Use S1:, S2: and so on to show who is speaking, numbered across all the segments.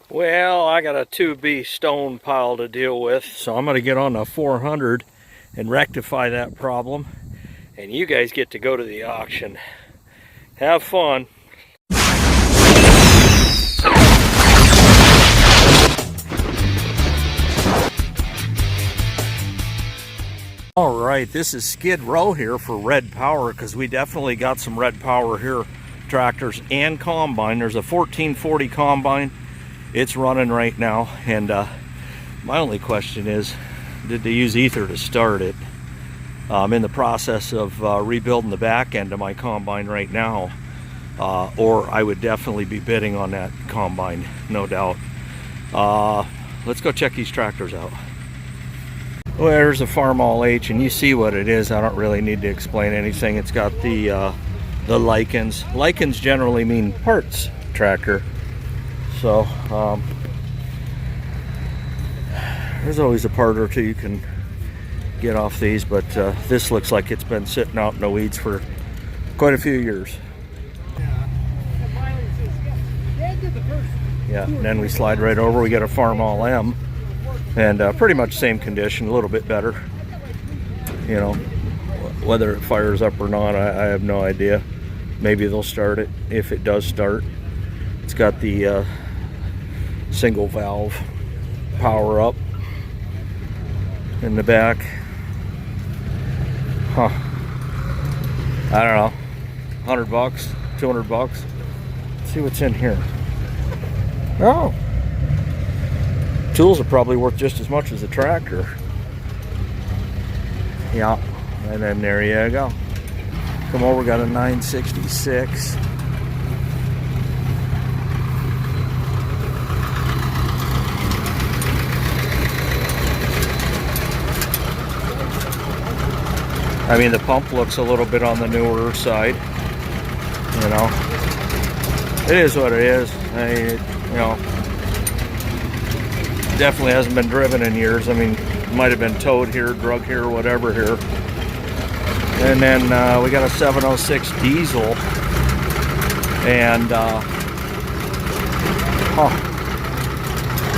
S1: Well, I got a 2B stone pile to deal with, so I'm going to get on a 400 and rectify that problem. And you guys get to go to the auction. Have fun. All right, this is Skid Row here for Red Power, because we definitely got some Red Power here, tractors and combine. There's a 1440 combine. It's running right now, and my only question is, did they use ether to start it? I'm in the process of rebuilding the back end of my combine right now, or I would definitely be bidding on that combine, no doubt. Let's go check these tractors out. Well, there's a Farmall H, and you see what it is. I don't really need to explain anything. It's got the lichens. Lichens generally mean parts tractor. So there's always a part or two you can get off these, but this looks like it's been sitting out in the weeds for quite a few years. Yeah, and then we slide right over. We got a Farmall M, and pretty much same condition, a little bit better. You know, whether it fires up or not, I have no idea. Maybe they'll start it if it does start. It's got the single valve power up in the back. Huh. I don't know. 100 bucks, 200 bucks. Let's see what's in here. Oh. Tools are probably worth just as much as the tractor. Yeah. And then there you go. Come over, got a 966. I mean, the pump looks a little bit on the newer side, you know. It is what it is. You know, definitely hasn't been driven in years. I mean, might have been towed here, drug here, whatever here. And then we got a 706 diesel, and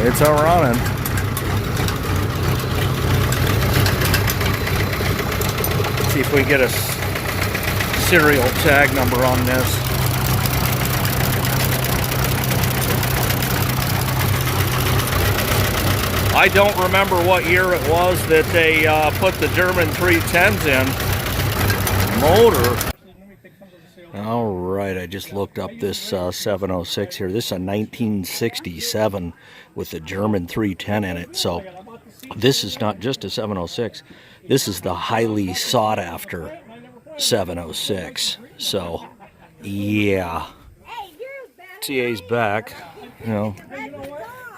S1: it's a running. See if we get a serial tag number on this. I don't remember what year it was that they put the German 310s in. Motor. All right, I just looked up this 706 here. This is a 1967 with the German 310 in it. So this is not just a 706. This is the highly sought after 706. So yeah, TA's back. You know,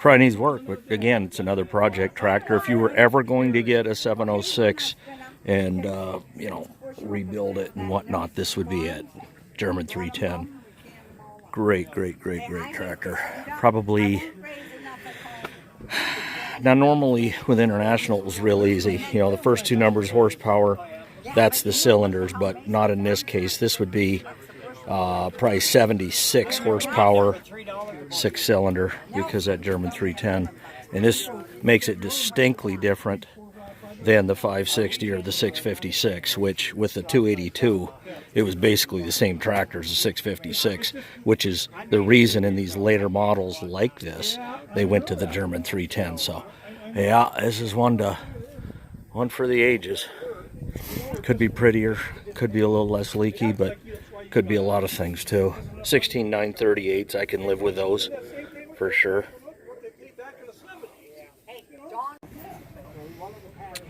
S1: probably needs work, but again, it's another project tractor. If you were ever going to get a 706 and you know, rebuild it and whatnot, this would be it. German 310. Great tractor. Probably. Now, normally with International it was real easy. You know, the first two numbers, horsepower, that's the cylinders, but not in this case. This would be probably 76 horsepower, 6-cylinder, because that German 310. And this makes it distinctly different than the 560 or the 656, which with the 282, it was basically the same tractor as the 656, which is the reason in these later models like this, they went to the German 310. So, yeah, this is one for the ages. Could be prettier, could be a little less leaky, but could be a lot of things too. 16 938s, I can live with those for sure.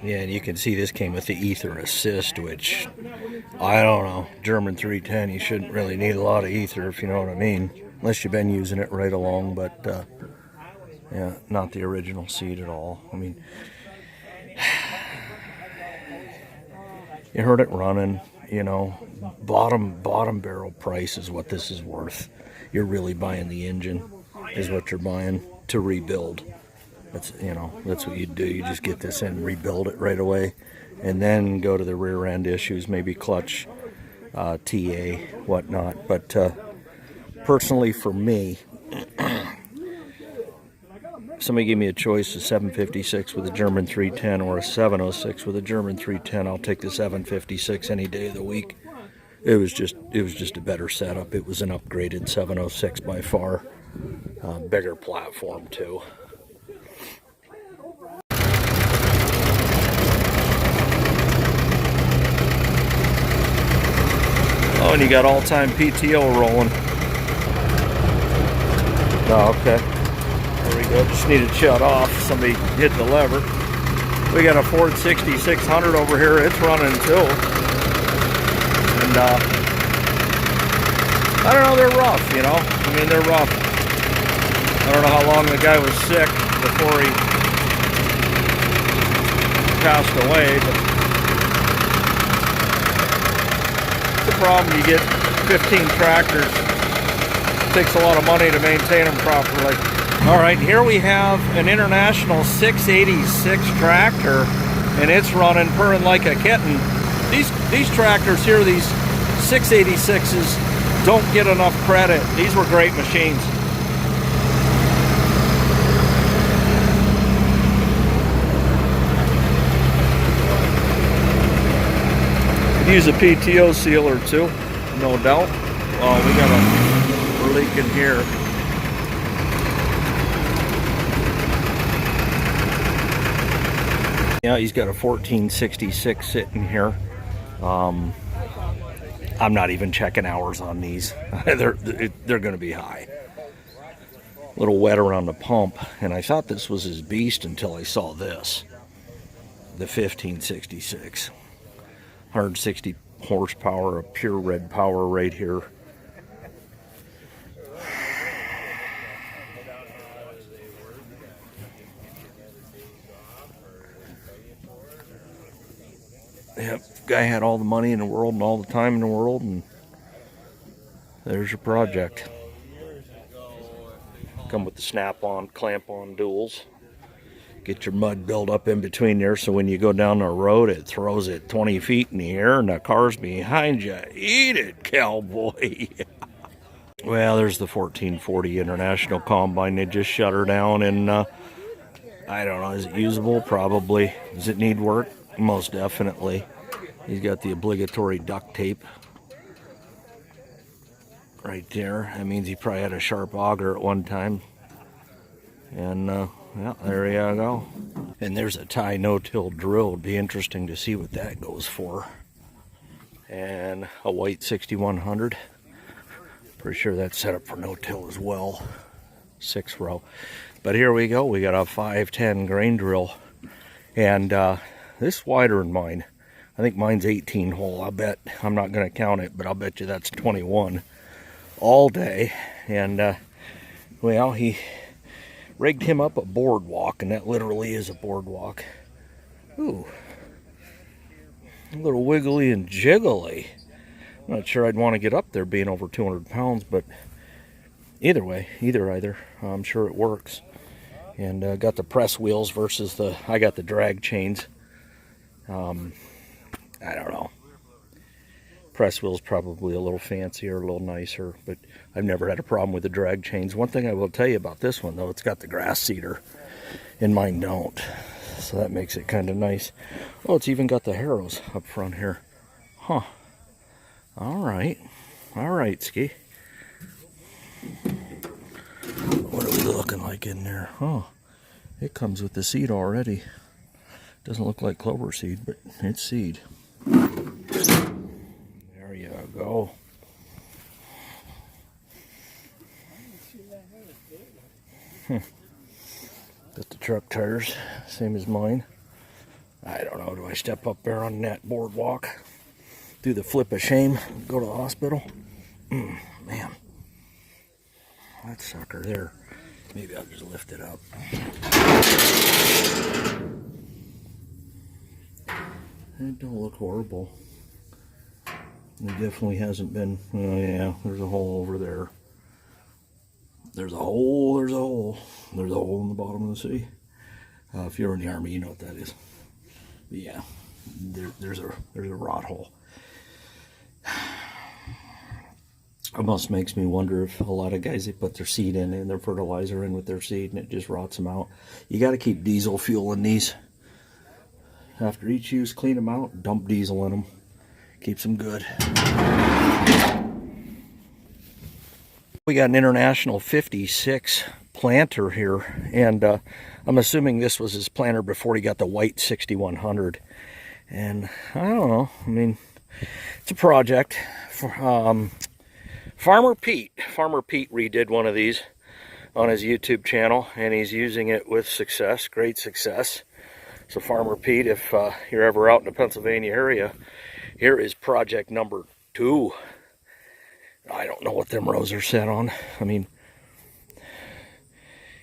S1: Yeah, and you can see this came with the ether assist, which, I don't know, German 310, you shouldn't really need a lot of ether, if you know what I mean. Unless you've been using it right along, but, yeah, not the original seat at all. I mean, you heard it running, you know, bottom barrel price is what this is worth. You're really buying the engine, is what you're buying to rebuild. That's, you know, that's what you do. You just get this in, rebuild it right away, and then go to the rear end issues, maybe clutch, TA, whatnot. But personally, for me, somebody gave me a choice, a 756 with a German 310 or a 706 with a German 310, I'll take the 756 any day of the week. It was just a better setup. It was an upgraded 706 by far. Bigger platform too. Oh, and you got all-time PTO rolling. Oh, okay. There we go. Just needed to shut off. Somebody hit the lever. We got a Ford 6600 over here. It's running too. And I don't know, they're rough, you know. I mean, they're rough. I don't know how long the guy was sick before he passed away, but it's a problem. You get 15 tractors. It takes a lot of money to maintain them properly. All right, here we have an International 686 tractor, and it's running, purring like a kitten. These tractors here, these 686s, don't get enough credit. These were great machines. Could use a PTO sealer too, no doubt. Oh, we're leaking here. Yeah, he's got a 1466 sitting here. I'm not even checking hours on these. they're going to be high. A little wet around the pump, and I thought this was his beast until I saw this. The 1566. 160 horsepower of pure red power right here. Yep, guy had all the money in the world and all the time in the world, and there's your project. Come with the snap-on, clamp-on duals. Get your mud built up in between there, so when you go down the road, it throws it 20 feet in the air, and the car's behind you. Eat it, cowboy! Well, there's the 1440 International Combine. They just shut her down, and I don't know, is it usable? Probably. Does it need work? Most definitely. He's got the obligatory duct tape right there. That means he probably had a sharp auger at one time. And yeah, there you go. And there's a tie no-till drill. It'd be interesting to see what that goes for. And a white 6100. Pretty sure that's set up for no-till as well. 6-row. But here we go. We got a 510 grain drill. And this wider than mine. I think mine's 18 hole. I bet, I'm not going to count it, but I'll bet you that's 21 all day. And well, he rigged him up a boardwalk, and that literally is a boardwalk. Ooh, a little wiggly and jiggly. I'm not sure I'd want to get up there being over 200 pounds, but either way, either, I'm sure it works. And got the press wheels versus I got the drag chains. I don't know. Press wheel's probably a little fancier, a little nicer, but I've never had a problem with the drag chains. One thing I will tell you about this one, though, it's got the grass seeder, and mine don't. So that makes it kind of nice. Oh, it's even got the harrows up front here. Huh. All right, Ski. What are we looking like in there? Oh, it comes with the seed already. Doesn't look like clover seed, but it's seed. There you go. Got the truck tires, same as mine. I don't know, do I step up there on that boardwalk? Do the flip of shame, go to the hospital? Man, that sucker there. Maybe I'll just lift it up. It don't look horrible. It definitely hasn't been. Oh yeah, there's a hole over there. There's a hole. There's a hole. There's a hole in the bottom of the sea. If you're in the Army, you know what that is. But yeah, there's a rot hole. Almost makes me wonder if a lot of guys, they put their seed in and their fertilizer in with their seed and it just rots them out. You got to keep diesel fuel in these. After each use, clean them out, dump diesel in them. Keeps them good. We got an International 56 planter here, and I'm assuming this was his planter before he got the white 6100. And I don't know, I mean, it's a project. Farmer Pete redid one of these on his YouTube channel, and he's using it with success, great success. So Farmer Pete, if you're ever out in the Pennsylvania area, here is project number 2. I don't know what them rows are set on. I mean,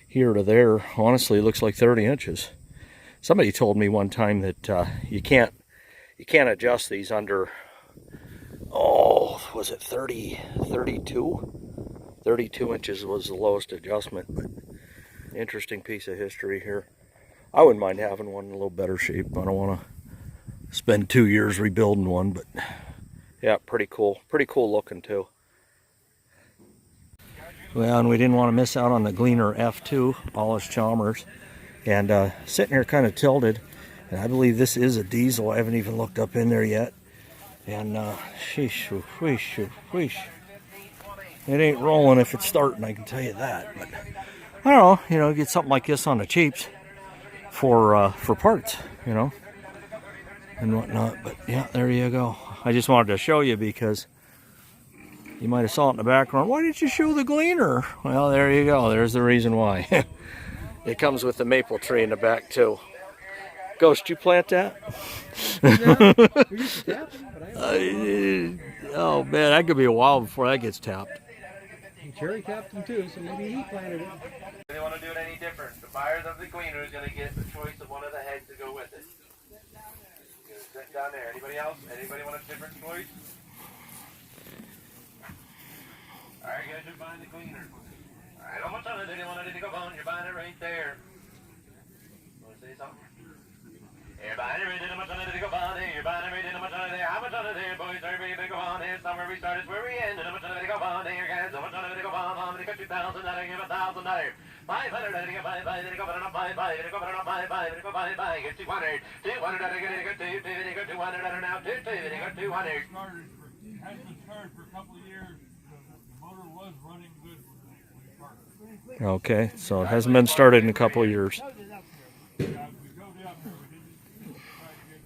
S1: here to there, honestly, it looks like 30 inches. Somebody told me one time that you can't adjust these under, oh, was it 32? 32 inches was the lowest adjustment. But interesting piece of history here. I wouldn't mind having one in a little better shape. I don't want to spend 2 years rebuilding one, but yeah, pretty cool. Pretty cool looking too. Well, and we didn't want to miss out on the Gleaner F2, polished Chalmers. And sitting here kind of tilted. And I believe this is a diesel. I haven't even looked up in there yet. And sheesh, whoosh, whoosh. It ain't rolling if it's starting, I can tell you that. But I don't know, you know, get something like this on the cheaps for parts, you know, and whatnot. But yeah, there you go. I just wanted to show you because you might have saw it in the background. Why did you show the Gleaner? Well, there you go. There's the reason why. It comes with the maple tree in the back too. Ghost, you plant that?
S2: No,
S1: oh man, that could be a while before that gets tapped.
S2: Jerry tapped him too, so maybe he planted it.
S3: They want to do it any different. The buyers of the Gleaner is going to get the choice of one of the heads to go with it. Sit down there. Anybody else? Anybody want a different choice? All right, guys, you're buying the Gleaner. All right, how much on it do you want it to go on? You're buying it right there. Want to say something? You're buying it right there. How much on it to go on there? You're buying it right there. How much on it there? How much on it there, boys? Everybody to go on there. Somewhere we started, where we ended. How much on it to go on there, guys? How much on it to go on? I'm going to cut $2,000. Give $1,000. $500. Let it go buy. Let it go buy. Let it go buy. Let it go buy. Get 200. 200. Let it go 2. Let it go 200. Let it now 2. Let it go 200.
S4: Hasn't been started for a couple of years. The motor was running good when we started.
S1: Okay, so it hasn't been started in a couple of years.
S4: Yeah, we go down there. We didn't try to get.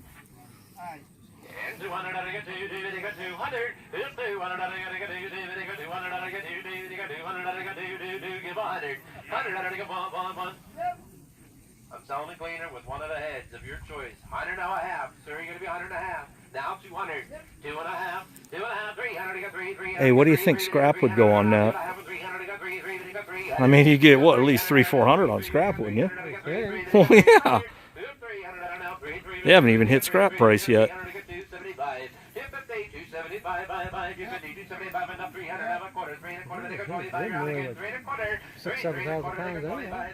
S3: And 200. Let it go 2. Let it go 200. 200. Let it go 2. Let it go 200. Let it go 2. Let it go 200. Let it go 2. Give 100. 100. Let it go 1. I'm selling the Gleaner with one of the heads of your choice. 100 now a half. Sir, you're going to be 100 and a half. Now 200. 2 and a half. 2 and a half. 300. 300.
S1: Hey, what do you think scrap would go on that? I mean, you get what, at least $300-400 on scrap, wouldn't you? Well, yeah. They haven't even hit scrap price yet.
S2: 6,000-7,000 pounds, oh yeah.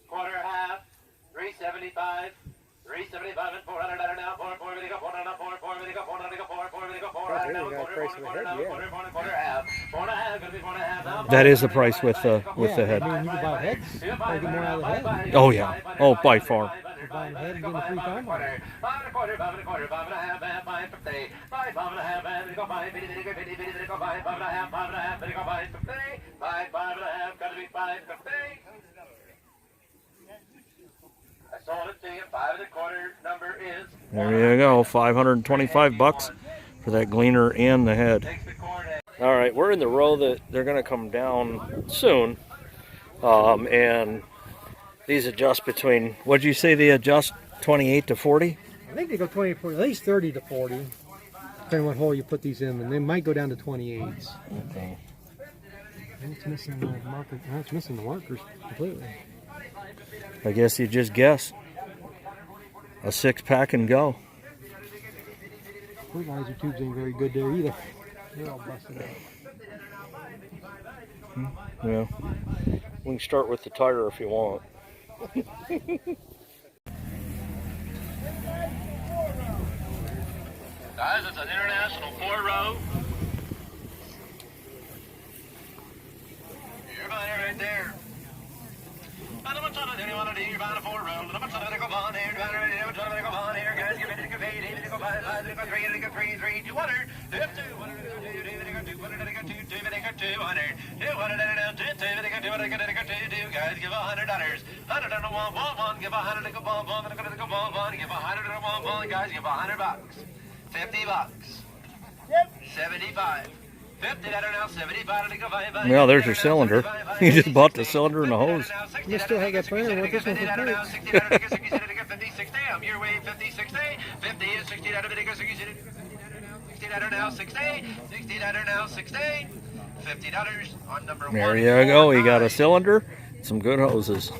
S3: Quarter half, 375. 375 and 400 now. 4 really go 4 now. 4 really go 4 really go 4 really go 4 now. Quarter half. 4 and a half. Gonna be 4 and a half now.
S1: That is the price with the head.
S2: I mean, you can buy heads. You can get more out of the head.
S1: Oh yeah. Oh, by far.
S2: You're buying a head and getting a free combo.
S3: 5 and a quarter, 5 and a half, 5 and a half, 50. 5 and a half, 5 and a half, 50. 5 and a half, gotta be 550. I sold it to you. 5 and a quarter number is.
S1: There you go. $525 for that Gleaner and the head. All right, we're in the row that they're going to come down soon, and these adjust between. What did you say they adjust? 28 to 40.
S2: I think they go 20 to 40, at least 30 to 40, depending on what hole you put these in, and they might go down to 28s.
S1: Okay.
S2: And it's missing the marker. No, it's missing the markers completely.
S1: I guess you just guess. A 6-pack and go.
S2: Fertilizer tubes ain't very good there either. They're all busted out.
S1: Yeah. We can start with the tire if you want.
S3: Guys, it's an international 4-row. You're buying it right there. I don't want to do you want to do. You're buying a 4-row. I don't want to go on here. You're buying it. I don't want to go on here. Guys, give it a go 8, 8, go 5, 5, go 3, go 3, 3, 200, 200, 200, guys, give $100. $100 on the one, give $100 to go ball, give $100 to one, guys, give $100. $50. 75. 50 now, 75 to go 5.
S1: Yeah, there's your cylinder. You just bought the cylinder and the hose.
S2: You still have that plan with this one for free.
S3: 50, 60, I'm your way, 50, 60, 50 is 60, now, 60, now, 60, 60 now, 60, $50 on number 1.
S1: There you go. You got a cylinder, some good hoses.